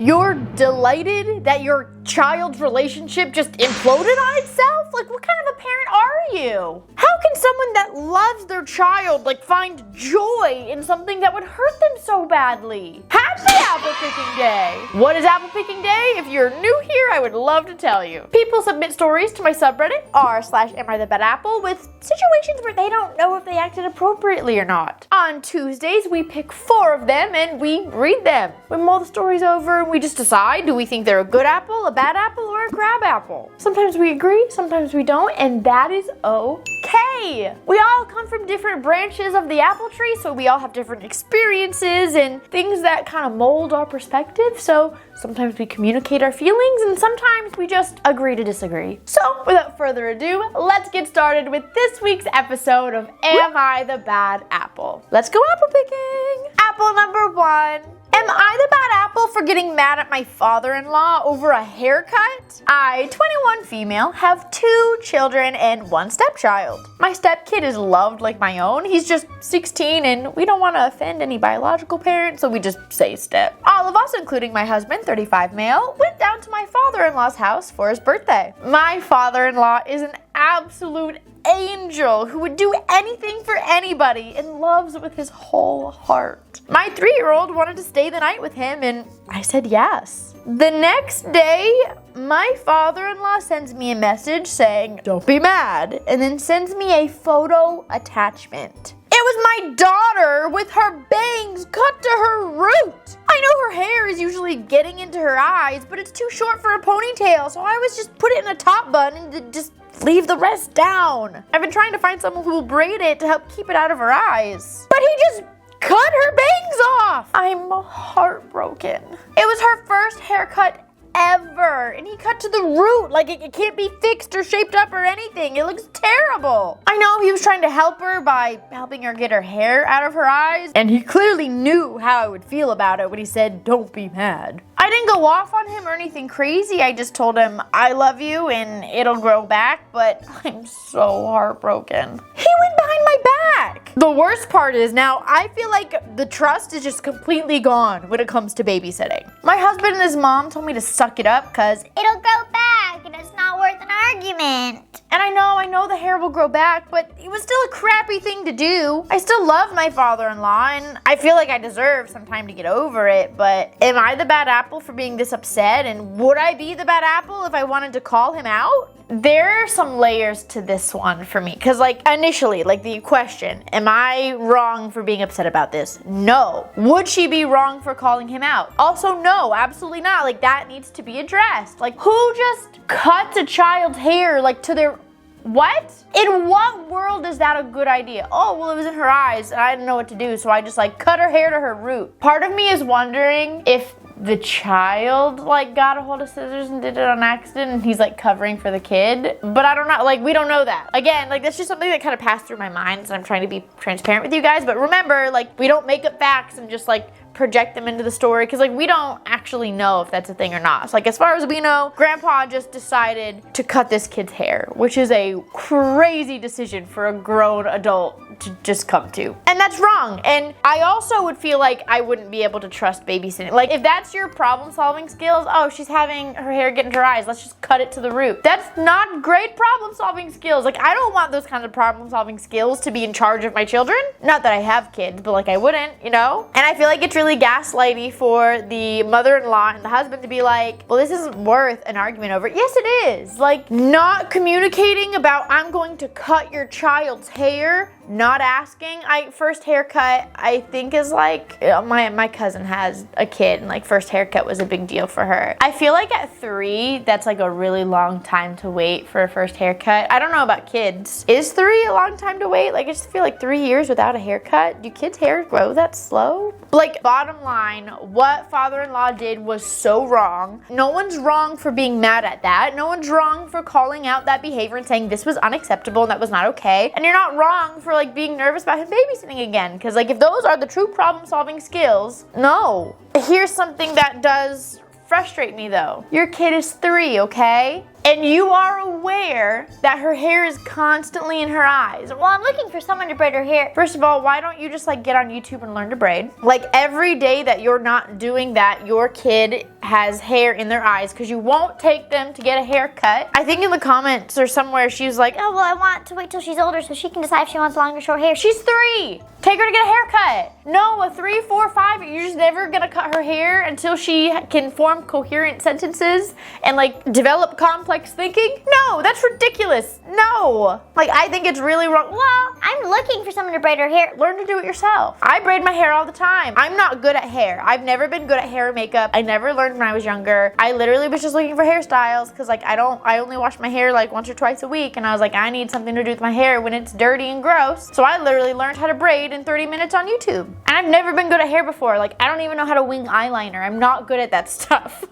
You're delighted that your child's relationship just imploded on itself? Like, what kind of a parent are you? How can someone that loves their child, like, find joy in something that would hurt them so badly? Happy Apple Picking Day! What is Apple Picking Day? If you're new here, I would love to tell you. People submit stories to my subreddit, r/AmITheBadApple, with situations where they don't know if they acted appropriately or not. On Tuesdays, we pick 4 of them and we read them. We mull the stories over and we just decide, do we think they're a good apple, a bad apple, or a crab apple? Sometimes we agree, sometimes we don't, and that is okay. We all come from different branches of the apple tree, so we all have different experiences and things that kind of mold our perspective. So sometimes we communicate our feelings and sometimes we just agree to disagree. So without further ado, let's get started with this week's episode of Am I the Bad Apple? Let's go apple picking. Apple number 1. Am I the bad apple for getting mad at my father-in-law over a haircut? I, 21 female, have 2 children and 1 stepchild. My stepkid is loved like my own. He's just 16 and we don't want to offend any biological parents, so we just say step. All of us, including my husband, 35 male, went down to my father-in-law's house for his birthday. My father-in-law is an absolute angel who would do anything for anybody and loves with his whole heart. My 3-year-old wanted to stay the night with him and I said yes. The next day, my father-in-law sends me a message saying, "Don't be mad," and then sends me a photo attachment. It was my daughter with her bangs cut to her root. I know her hair is usually getting into her eyes, but it's too short for a ponytail, so I was just put it in a top bun and just leave the rest down. I've been trying to find someone who will braid it to help keep it out of her eyes, but he just cut her bangs off. I'm heartbroken. It was her first haircut ever, and he cut to the root. Like, it can't be fixed or shaped up or anything. It looks terrible. I know he was trying to help her by helping her get her hair out of her eyes, and he clearly knew how I would feel about it when he said, "Don't be mad." I didn't go off on him or anything crazy. I just told him, "I love you and it'll grow back," but I'm so heartbroken. He went behind my back. The worst part is now I feel like the trust is just completely gone when it comes to babysitting. My husband and his mom told me to suck it up because it'll grow back and it's not worth an argument. And I know the hair will grow back, but it was still a crappy thing to do. I still love my father-in-law and I feel like I deserve some time to get over it, but am I the bad apple for being this upset? And would I be the bad apple if I wanted to call him out? There are some layers to this one for me, because like initially, like the question, am I wrong for being upset about this? No. Would she be wrong for calling him out? Also no, absolutely not. Like that needs to be addressed. Like who just cuts a child's hair like to their... What? In what world is that a good idea? Oh, well, it was in her eyes and I didn't know what to do, so I just like cut her hair to her root. Part of me is wondering if the child like got a hold of scissors and did it on accident and he's like covering for the kid, but I don't know, like we don't know that. Again, like that's just something that kind of passed through my mind, and I'm trying to be transparent with you guys, but remember, like we don't make up facts and just like project them into the story, because like we don't actually know if that's a thing or not. So like as far as we know, grandpa just decided to cut this kid's hair, which is a crazy decision for a grown adult to just come to, and that's wrong. And I also would feel like I wouldn't be able to trust babysitting. Like if that's your problem solving skills, oh, she's having her hair get into her eyes, let's just cut it to the root. That's not great problem solving skills. Like I don't want those kinds of problem solving skills to be in charge of my children. Not that I have kids, but like I wouldn't, you know? And I feel like it's really gaslighty for the mother-in-law and the husband to be like, well, this isn't worth an argument over. Yes, it is. Like not communicating about, I'm going to cut your child's hair, not asking. First haircut, I think is like, my cousin has a kid and like first haircut was a big deal for her. I feel like at 3, that's like a really long time to wait for a first haircut. I don't know about kids. Is 3 a long time to wait? Like I just feel like 3 years without a haircut. Do kids' hair grow that slow? Like bottom line, what father-in-law did was so wrong. No one's wrong for being mad at that. No one's wrong for calling out that behavior and saying this was unacceptable and that was not okay. And you're not wrong for like being nervous about him babysitting again, because like if those are the true problem-solving skills, no. Here's something that does frustrate me though. Your kid is 3, okay? and you are aware that her hair is constantly in her eyes. Well, I'm looking for someone to braid her hair. First of all, why don't you just like get on YouTube and learn to braid? Like every day that you're not doing that, your kid has hair in their eyes because you won't take them to get a haircut. I think in the comments or somewhere she's like, Oh, well, I want to wait till she's older so she can decide if she wants long or short hair. she's 3. Take her to get a haircut. No, a 3, 4, 5, you're just never gonna cut her hair until she can form coherent sentences and like develop complex thinking. No, that's ridiculous. No. Like I think it's really wrong. Well, I'm looking for someone to braid her hair. Learn to do it yourself. I braid my hair all the time. I'm not good at hair. I've never been good at hair and makeup. I never learned when I was younger. I literally was just looking for hairstyles because like I only wash my hair like once or twice a week, and I was like, I need something to do with my hair when it's dirty and gross. So I literally learned how to braid in 30 minutes on YouTube. And I've never been good at hair before. Like I don't even know how to wing eyeliner. I'm not good at that stuff.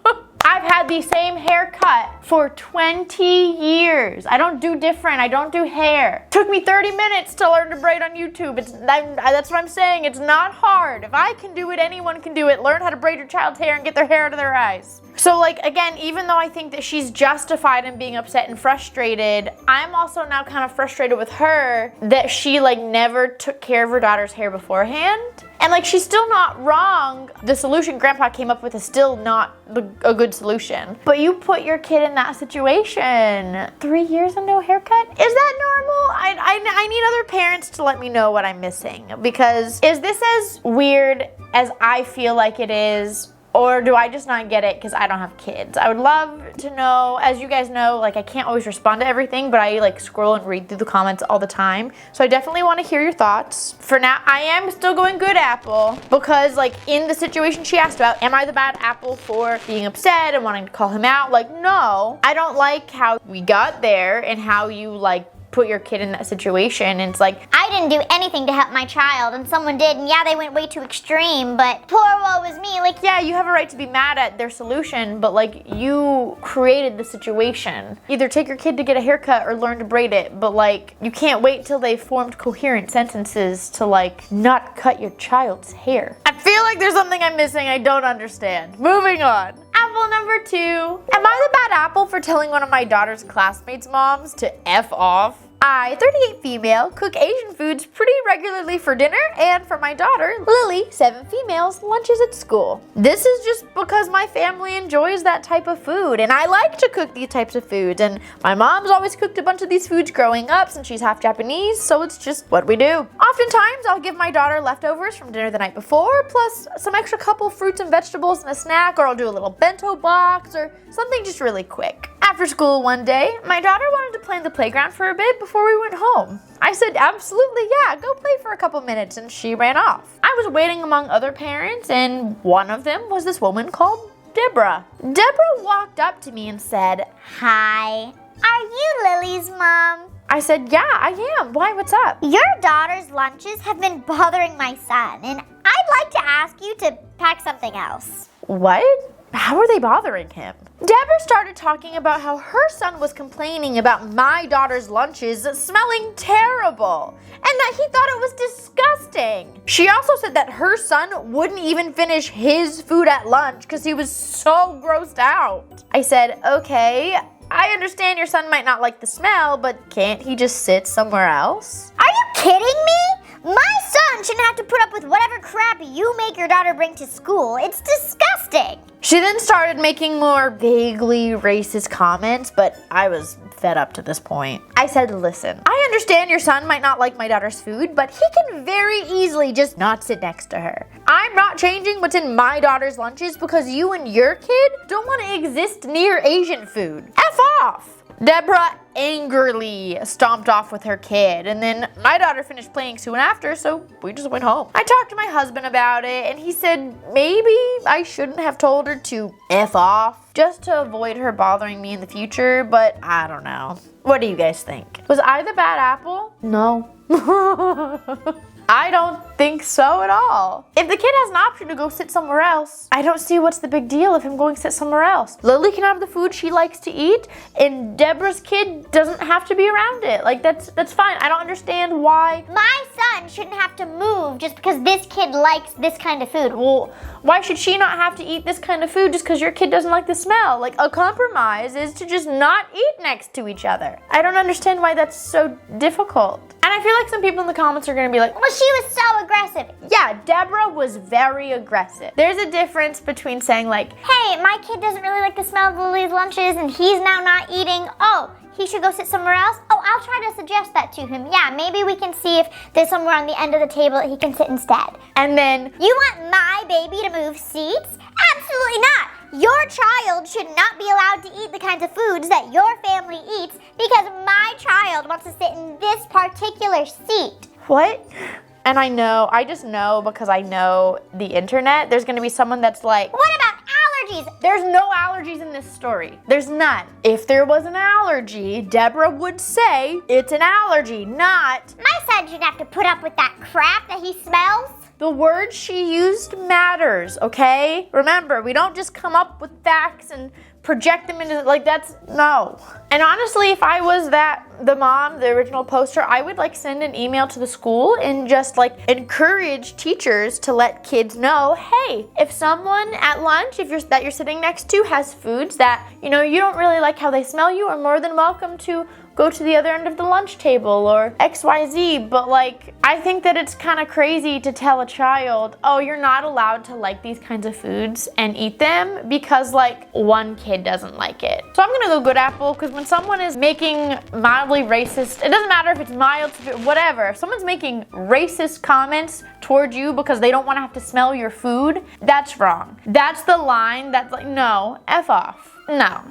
I've had the same haircut for 20 years. I don't do different. I don't do hair. Took me 30 minutes to learn to braid on YouTube. That's what I'm saying. It's not hard. If I can do it, anyone can do it. Learn how to braid your child's hair and get their hair out of their eyes. So like, again, even though I think that she's justified in being upset and frustrated, I'm also now kind of frustrated with her that she like never took care of her daughter's hair beforehand. And like, she's still not wrong. The solution Grandpa came up with is still not a good solution. But you put your kid in that situation. 3 years and no haircut? Is that normal? I need other parents to let me know what I'm missing. Because is this as weird as I feel like it is? Or do I just not get it because I don't have kids? I would love to know. As you guys know, like I can't always respond to everything, but I like scroll and read through the comments all the time. So I definitely want to hear your thoughts. For now, I am still going good apple because like in the situation she asked about, am I the bad apple for being upset and wanting to call him out? Like, no. I don't like how we got there and how you like put your kid in that situation. And it's like, I didn't do anything to help my child, and someone did, and yeah, they went way too extreme, but poor woe was me. Like, yeah, you have a right to be mad at their solution, but like you created the situation. Either take your kid to get a haircut or learn to braid it, but like you can't wait till they've formed coherent sentences to like not cut your child's hair. I feel like there's something I'm missing I don't understand. Moving on. Apple number 2. Am I the bad apple for telling one of my daughter's classmates' moms to F off? I, 38 female, cook Asian foods pretty regularly for dinner and for my daughter, Lily, 7 females, lunches at school. This is just because my family enjoys that type of food and I like to cook these types of foods, and my mom's always cooked a bunch of these foods growing up since she's half Japanese, so it's just what we do. Oftentimes I'll give my daughter leftovers from dinner the night before, plus some extra couple fruits and vegetables and a snack, or I'll do a little bento box or something just really quick. After school one day, my daughter wanted to play in the playground for a bit before we went home. I said, absolutely, yeah, go play for a couple minutes, and she ran off. I was waiting among other parents, and one of them was this woman called Deborah. Deborah walked up to me and said, Hi, are you Lily's mom? I said, yeah, I am. Why, what's up? Your daughter's lunches have been bothering my son, and I'd like to ask you to pack something else. What? How are they bothering him? Deborah started talking about how her son was complaining about my daughter's lunches smelling terrible and that he thought it was disgusting. She also said that her son wouldn't even finish his food at lunch because he was so grossed out. I said, okay, I understand your son might not like the smell, but can't he just sit somewhere else? Are you kidding me? My son shouldn't have to put up with whatever crap you make your daughter bring to school. It's disgusting. She then started making more vaguely racist comments, but I was fed up to this point. I said, listen, I understand your son might not like my daughter's food, but he can very easily just not sit next to her. I'm not changing what's in my daughter's lunches because you and your kid don't want to exist near Asian food. F off! Deborah angrily stomped off with her kid, and then my daughter finished playing soon after, so we just went home. I talked to my husband about it, and he said maybe I shouldn't have told her to F off just to avoid her bothering me in the future, but I don't know. What do you guys think? Was I the bad apple? No. I don't think so at all. If the kid has an option to go sit somewhere else, I don't see what's the big deal of him going to sit somewhere else. Lily can have the food she likes to eat, and Deborah's kid doesn't have to be around it. Like, that's fine. I don't understand why. My son shouldn't have to move just because this kid likes this kind of food. Well, why should she not have to eat this kind of food just because your kid doesn't like the smell? Like, a compromise is to just not eat next to each other. I don't understand why that's so difficult. And I feel like some people in the comments are gonna be like, well, she was so aggressive. Yeah, Deborah was very aggressive. There's a difference between saying like, hey, my kid doesn't really like the smell of Lily's lunches and he's now not eating. Oh, he should go sit somewhere else? Oh, I'll try to suggest that to him. Yeah, maybe we can see if there's somewhere on the end of the table that he can sit instead. And then, you want my baby to move seats? Absolutely not. Your child should not be allowed to eat the kinds of foods that your family eats because my child wants to sit in this particular seat. What? And I just know because I know the internet, there's gonna be someone that's like, what about allergies? There's no allergies in this story. There's none. If there was an allergy, Deborah would say it's an allergy, not, my son shouldn't have to put up with that crap that he smells. The words she used matters, okay? Remember, we don't just come up with facts and project them into, like, that's, no. And honestly, if I was the mom, the original poster, I would like send an email to the school and just like encourage teachers to let kids know, hey, if someone at lunch, that you're sitting next to has foods that, you don't really like how they smell, you are more than welcome to go to the other end of the lunch table or XYZ, but like, I think that it's kind of crazy to tell a child, oh, you're not allowed to like these kinds of foods and eat them because like one kid doesn't like it. So I'm gonna go good apple, because when someone is making mildly racist, it doesn't matter if it's mild, whatever, if someone's making racist comments towards you because they don't want to have to smell your food, that's wrong. That's the line that's like, no, F off, no.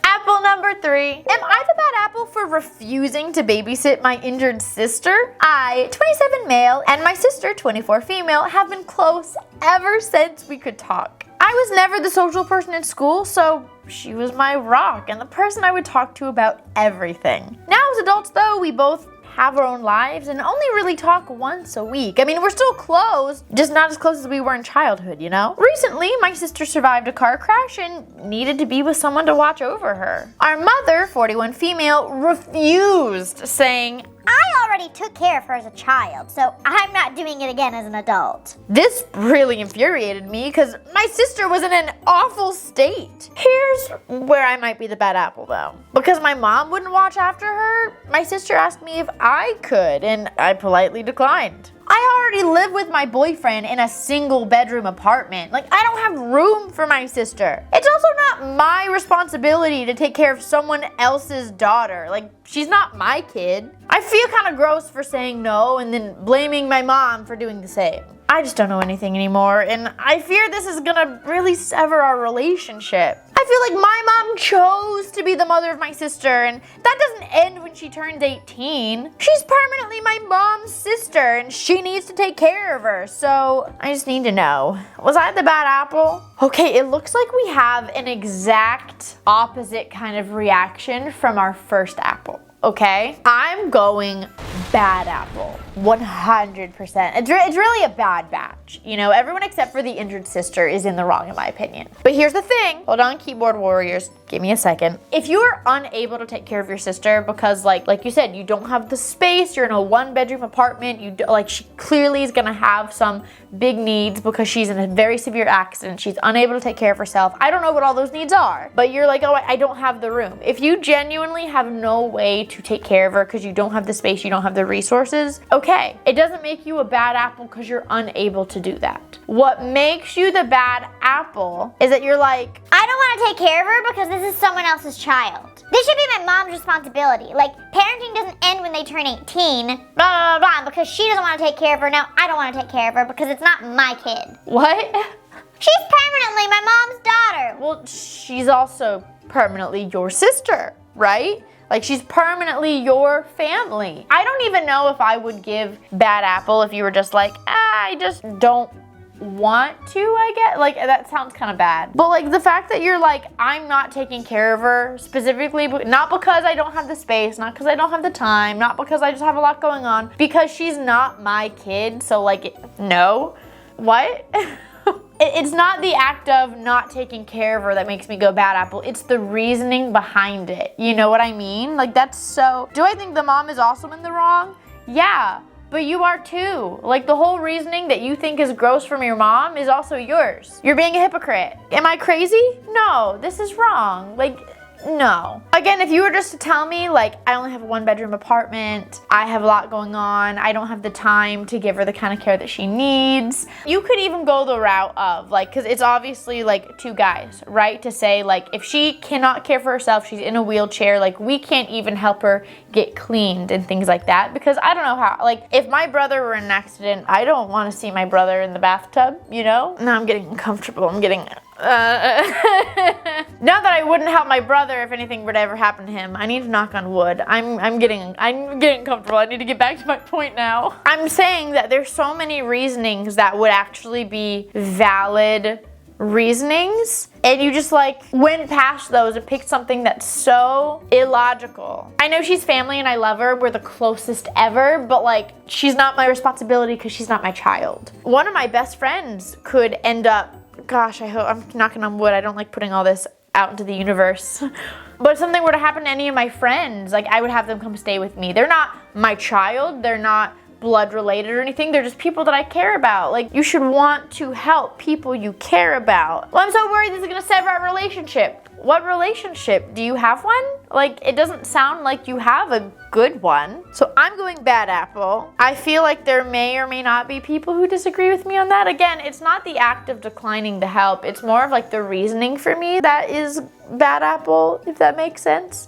Apple number 3. Am I the bad apple for refusing to babysit my injured sister? I, 27 male, and my sister, 24 female, have been close ever since we could talk. I was never the social person in school, so she was my rock and the person I would talk to about everything. Now as adults though, we both have our own lives and only really talk once a week. I mean, we're still close, just not as close as we were in childhood, Recently, my sister survived a car crash and needed to be with someone to watch over her. Our mother, 41 female, refused, saying, I already took care of her as a child, so I'm not doing it again as an adult. This really infuriated me because my sister was in an awful state. Here's where I might be the bad apple though. Because my mom wouldn't watch after her, my sister asked me if I could, and I politely declined. I already live with my boyfriend in a single bedroom apartment. Like, I don't have room for my sister. It's also not my responsibility to take care of someone else's daughter. Like, she's not my kid. I feel kind of gross for saying no and then blaming my mom for doing the same. I just don't know anything anymore, and I fear this is gonna really sever our relationship. I feel like my mom chose to be the mother of my sister, and that doesn't end when she turns 18. She's permanently my mom's sister, and she needs to take care of her, so I just need to know. Was I the bad apple? Okay, it looks like we have an exact opposite kind of reaction from our first apple. Okay, I'm going bad apple, 100%. It's really a bad batch. Everyone except for the injured sister is in the wrong in my opinion. But here's the thing, hold on, keyboard warriors, give me a second. If you are unable to take care of your sister because like you said, you don't have the space, you're in a 1-bedroom apartment, she clearly is gonna have some big needs because she's in a very severe accident, she's unable to take care of herself. I don't know what all those needs are, but you're like, oh, I don't have the room. If you genuinely have no way to take care of her because you don't have the space, you don't have the resources, okay. It doesn't make you a bad apple because you're unable to do that. What makes you the bad apple is that you're like, I don't want to take care of her because this is someone else's child. This should be my mom's responsibility. Like, parenting doesn't end when they turn 18, blah, blah, blah, because she doesn't want to take care of her. Now I don't want to take care of her because it's not my kid. What? She's permanently my mom's daughter. Well, she's also permanently your sister, right? Like, she's permanently your family. I don't even know if I would give bad apple if you were just like, I just don't want to, I guess. Like, that sounds kind of bad. But like the fact that you're like, I'm not taking care of her specifically, not because I don't have the space, not because I don't have the time, not because I just have a lot going on, because she's not my kid. So like, no. What? It's not the act of not taking care of her that makes me go bad apple. It's the reasoning behind it. You know what I mean? Like, that's so... Do I think the mom is also in the wrong? Yeah, but you are too. Like, the whole reasoning that you think is gross from your mom is also yours. You're being a hypocrite. Am I crazy? No, this is wrong. Like... No. Again, if you were just to tell me, like, I only have a 1-bedroom apartment, I have a lot going on, I don't have the time to give her the kind of care that she needs, you could even go the route of, like, because it's obviously, like, 2 guys, right? To say, like, if she cannot care for herself, she's in a wheelchair, like, we can't even help her get cleaned and things like that, because I don't know how, like, if my brother were in an accident, I don't want to see my brother in the bathtub, you know? Now I'm getting uncomfortable. I'm getting... Not that I wouldn't help my brother if anything would ever happen to him. I need to knock on wood. I'm getting comfortable. I need to get back to my point now. I'm saying that there's so many reasonings that would actually be valid reasonings, and you just like went past those and picked something that's so illogical. I know she's family and I love her. We're the closest ever, but like, she's not my responsibility because she's not my child. One of my best friends could end up, gosh, I hope, I'm knocking on wood, I don't like putting all this out into the universe. But if something were to happen to any of my friends, like, I would have them come stay with me. They're not my child, they're not blood related or anything, they're just people that I care about. Like, you should want to help people you care about. Well, I'm so worried this is gonna sever our relationship. What relationship? Do you have one? Like, it doesn't sound like you have a good one. So I'm going bad apple. I feel like there may or may not be people who disagree with me on that. Again, it's not the act of declining the help. It's more of like the reasoning for me that is bad apple, if that makes sense.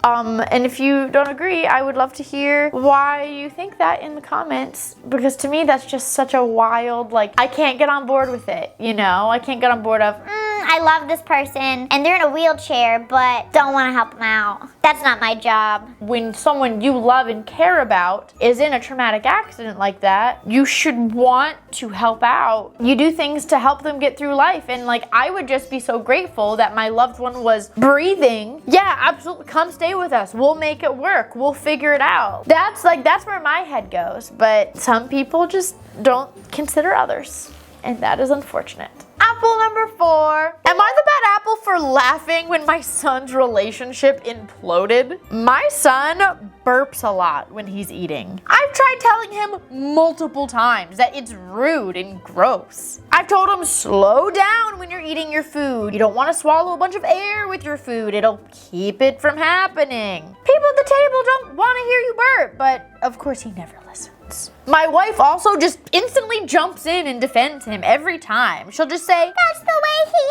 And if you don't agree, I would love to hear why you think that in the comments, because to me that's just such a wild, like, I can't get on board with it, you know? I can't get on board of, I love this person and they're in a wheelchair but don't want to help them out. That's not my job. When someone you love and care about is in a traumatic accident like that, you should want to help out. You do things to help them get through life, and like, I would just be so grateful that my loved one was breathing. Yeah, absolutely, come stay with us. We'll make it work. We'll figure it out. That's where my head goes, but some people just don't consider others, and that is unfortunate. Apple number 4. Am I the bad apple for laughing when my son's relationship imploded? My son burps a lot when he's eating. I've tried telling him multiple times that it's rude and gross. I've told him, slow down when you're eating your food. You don't want to swallow a bunch of air with your food. It'll keep it from happening. People at the table don't want to hear you burp, but of course he never listens. My wife also just instantly jumps in and defends him every time. She'll just say, that's the way he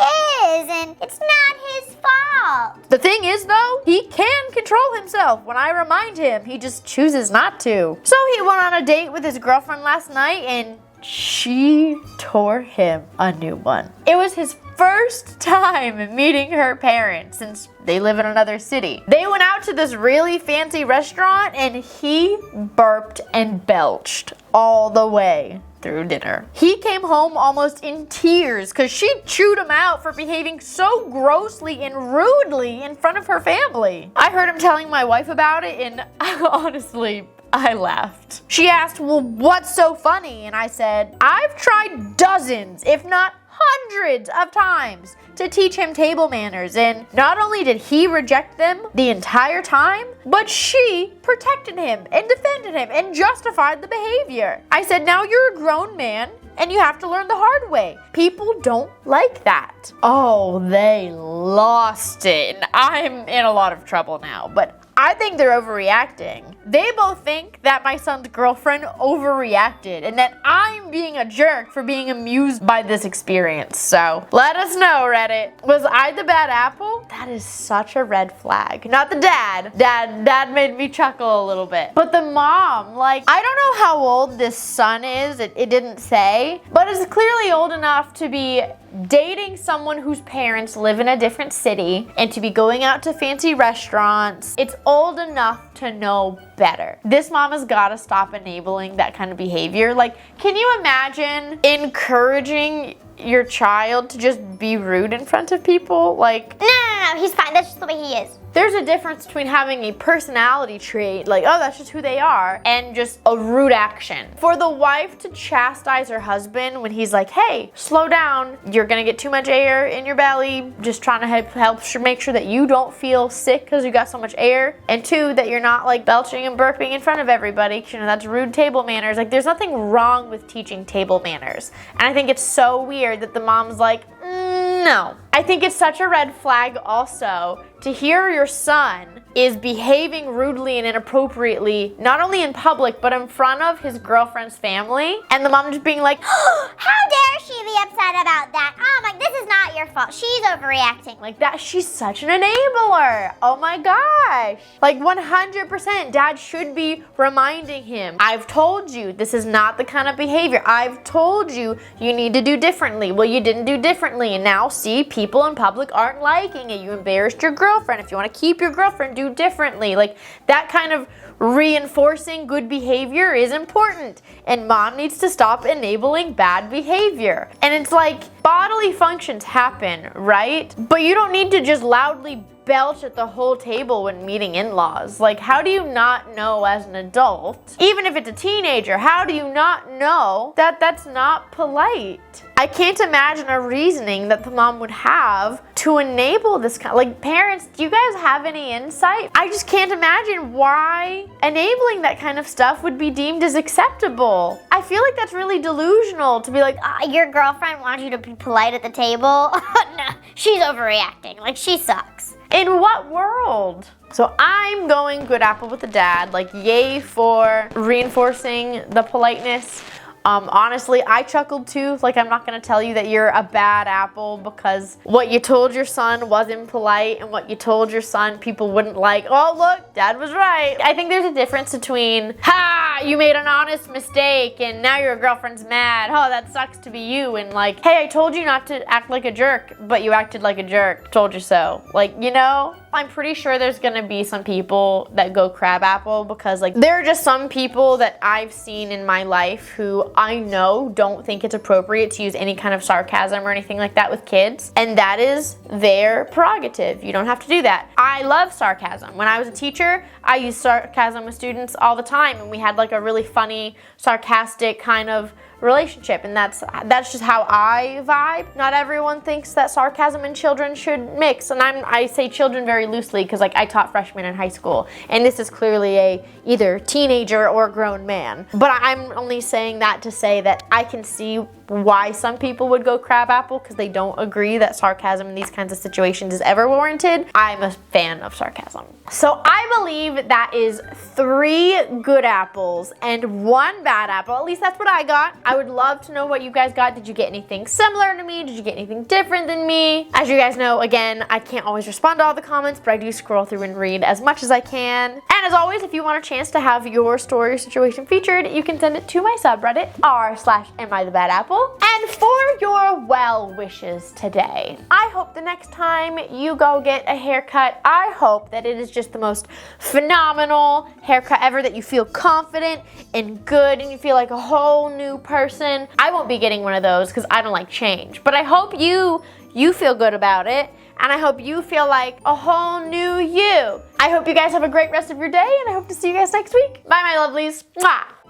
is and it's not his fault. The thing is though, he can control himself. When I remind him, he just chooses not to. So he went on a date with his girlfriend last night and she tore him a new one. It was his first time meeting her parents since they live in another city. They went out to this really fancy restaurant and he burped and belched all the way through dinner. He came home almost in tears because she chewed him out for behaving so grossly and rudely in front of her family. I heard him telling my wife about it and honestly, I laughed. She asked, well, what's so funny? And I said, I've tried dozens, if not hundreds of times to teach him table manners, and not only did he reject them the entire time, but she protected him and defended him and justified the behavior. I said, now you're a grown man and you have to learn the hard way. People don't like that. Oh, they lost it. And I'm in a lot of trouble now, but I think they're overreacting. They both think that my son's girlfriend overreacted and that I'm being a jerk for being amused by this experience. So let us know, Reddit. Was I the bad apple? That is such a red flag. Not the dad. Dad made me chuckle a little bit. But the mom, like, I don't know how old this son is. It didn't say, but it's clearly old enough to be dating someone whose parents live in a different city and to be going out to fancy restaurants. It's old enough to know better. This mom has got to stop enabling that kind of behavior. Like, can you imagine encouraging your child to just be rude in front of people? Like, No, he's fine. That's just the way he is. there's a difference between having a personality trait, like, oh, that's just who they are, and just a rude action. For the wife to chastise her husband when he's like, hey, slow down, you're gonna get too much air in your belly, just trying to help make sure that you don't feel sick because you got so much air, and two, that you're not like belching and burping in front of everybody, 'cause, you know, that's rude table manners. Like, there's nothing wrong with teaching table manners. And I think it's so weird that the mom's like, no. I think it's such a red flag also to hear your son is behaving rudely and inappropriately, not only in public, but in front of his girlfriend's family. And the mom just being like, How dare she be upset about that? Oh my, this is not your fault. She's overreacting. like that, she's such an enabler. Oh my gosh. Like 100%, dad should be reminding him, I've told you this is not the kind of behavior. I've told you you need to do differently. Well, you didn't do differently, and now see, people in public aren't liking it. You embarrassed your girlfriend. If you want to keep your girlfriend, do differently. Like, that kind of reinforcing good behavior is important, and mom needs to stop enabling bad behavior. And it's like, bodily functions happen, right? But you don't need to just loudly belch at the whole table when meeting in-laws. Like, how do you not know as an adult, even if it's a teenager, how do you not know that that's not polite? I can't imagine a reasoning that the mom would have to enable this kind. Like, parents, do you guys have any insight? I just can't imagine why enabling that kind of stuff would be deemed as acceptable. I feel like that's really delusional to be like, Your girlfriend wants you to be polite at the table? No, she's overreacting. Like, she sucks. in what world? So I'm going good apple with the dad, like yay for reinforcing the politeness. Honestly, I chuckled too. Like, I'm not gonna tell you that you're a bad apple because what you told your son wasn't polite and what you told your son people wouldn't like. Oh, look, dad was right. I think there's a difference between, you made an honest mistake and now your girlfriend's mad. Oh, that sucks to be you. And like, hey, I told you not to act like a jerk, but you acted like a jerk. Told you so. Like, you know? I'm pretty sure there's gonna be some people that go crabapple because like there are just some people that I've seen in my life who I know don't think it's appropriate to use any kind of sarcasm or anything like that with kids, and that is their prerogative. You don't have to do that. I love sarcasm. When I was a teacher, I used sarcasm with students all the time, and we had like a really funny, sarcastic kind of relationship, and that's just how I vibe. Not everyone thinks that sarcasm and children should mix, and I say children very loosely because like I taught freshmen in high school, and this is clearly a either teenager or grown man. But I'm only saying that to say that I can see why some people would go crabapple because they don't agree that sarcasm in these kinds of situations is ever warranted. I'm a fan of sarcasm. So I believe that is 3 good apples and 1 bad apple. At least that's what I got. I would love to know what you guys got. Did you get anything similar to me? Did you get anything different than me? As you guys know, again, I can't always respond to all the comments, but I do scroll through and read as much as I can. And as always, if you want a chance to have your story or situation featured, you can send it to my subreddit, r/amIthebadapple. And for your well wishes today, I hope the next time you go get a haircut, I hope that it is just the most phenomenal haircut ever, that you feel confident and good and you feel like a whole new person. I won't be getting one of those because I don't like change, but I hope you feel good about it, and I hope you feel like a whole new you. I hope you guys have a great rest of your day, and I hope to see you guys next week. Bye, my lovelies. Mwah.